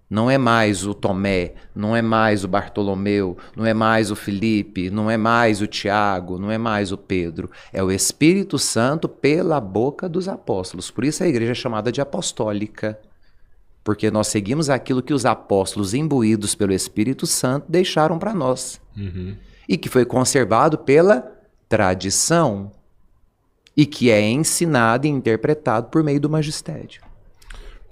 Não é mais o Tomé, não é mais o Bartolomeu, não é mais o Felipe, não é mais o Tiago, não é mais o Pedro. É o Espírito Santo pela boca dos apóstolos. Por isso a igreja é chamada de apostólica. Porque nós seguimos aquilo que os apóstolos, imbuídos pelo Espírito Santo, deixaram para nós. E que foi conservado pela tradição. E que é ensinado e interpretado por meio do magistério.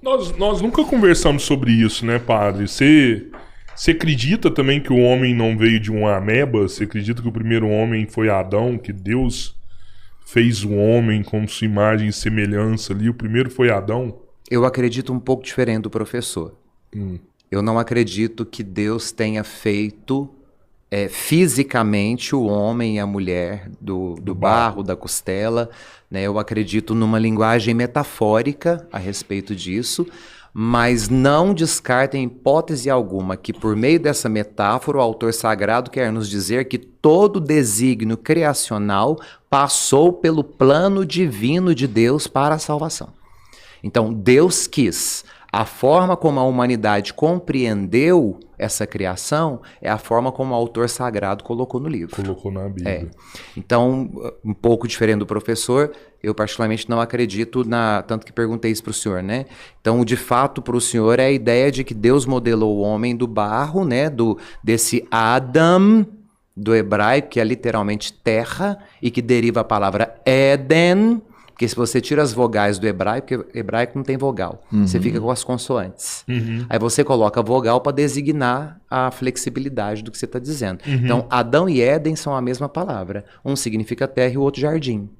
Nós nunca conversamos sobre isso, né, padre? Você acredita também que o homem não veio de uma ameba? Você acredita que o primeiro homem foi Adão, que Deus fez o homem com sua imagem e semelhança ali? O primeiro foi Adão? Eu acredito um pouco diferente do professor. Eu não acredito que Deus tenha feito fisicamente o homem e a mulher do barro, da costela, né? Eu acredito numa linguagem metafórica a respeito disso, mas não descarta em hipótese alguma que por meio dessa metáfora o autor sagrado quer nos dizer que todo desígnio criacional passou pelo plano divino de Deus para a salvação. Então Deus quis. A forma como a humanidade compreendeu essa criação é a forma como o autor sagrado colocou no livro. Colocou na Bíblia. Então, um pouco diferente do professor, eu particularmente não acredito tanto que perguntei isso para o senhor, né? Então, de fato, para o senhor é a ideia de que Deus modelou o homem do barro, né? Desse Adam, do hebraico, que é literalmente terra, e que deriva a palavra Éden. Porque se você tira as vogais do hebraico, porque hebraico não tem vogal, você fica com as consoantes. Aí você coloca a vogal para designar a flexibilidade do que você está dizendo. Então, Adão e Éden são a mesma palavra. Um significa terra e o outro jardim.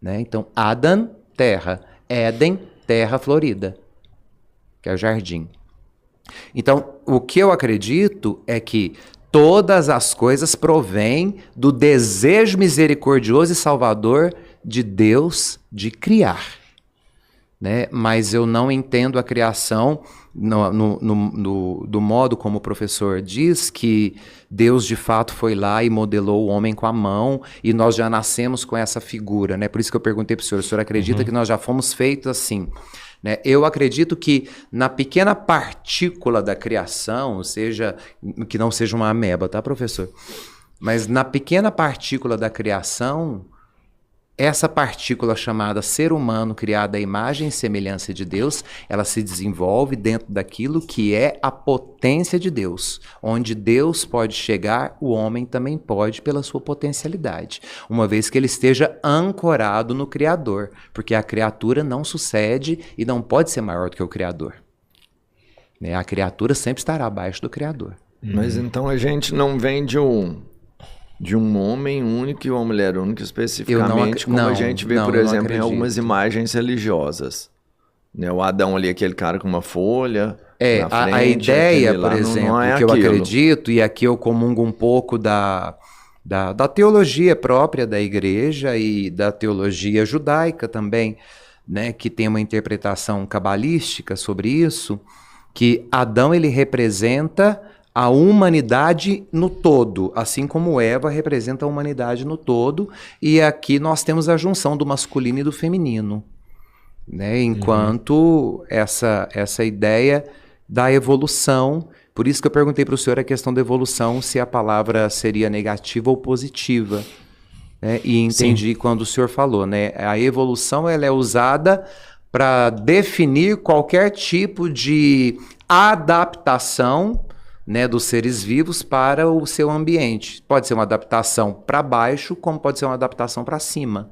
Né? Então, Adam, terra. Éden, terra florida, que é o jardim. Então, o que eu acredito é que todas as coisas provêm do desejo misericordioso e salvador de Deus de criar, né? Mas eu não entendo a criação do modo como o professor diz, que Deus de fato foi lá e modelou o homem com a mão e nós já nascemos com essa figura, né? Por isso que eu perguntei para o senhor acredita que nós já fomos feitos assim? Né? Eu acredito que na pequena partícula da criação, que não seja uma ameba, tá, professor? Mas na pequena partícula da criação, essa partícula chamada ser humano, criada à imagem e semelhança de Deus, ela se desenvolve dentro daquilo que é a potência de Deus. Onde Deus pode chegar, o homem também pode pela sua potencialidade. Uma vez que ele esteja ancorado no Criador. Porque a criatura não sucede e não pode ser maior do que o Criador. Né? A criatura sempre estará abaixo do Criador. Mas então a gente não vem de um homem único e uma mulher única especificamente, como a gente vê, por exemplo, em algumas imagens religiosas. Né? O Adão ali, aquele cara com uma folha na frente. A ideia, por exemplo, que eu acredito, e aqui eu comungo um pouco da teologia própria da igreja e da teologia judaica também, né? Que tem uma interpretação cabalística sobre isso, que Adão ele representa a humanidade no todo, assim como Eva representa a humanidade no todo, e aqui nós temos a junção do masculino e do feminino, né? Enquanto essa ideia da evolução, por isso que eu perguntei para o senhor a questão da evolução, se a palavra seria negativa ou positiva, né? E entendi quando o senhor falou, né? A evolução ela é usada para definir qualquer tipo de adaptação, né, dos seres vivos para o seu ambiente. Pode ser uma adaptação para baixo, como pode ser uma adaptação para cima.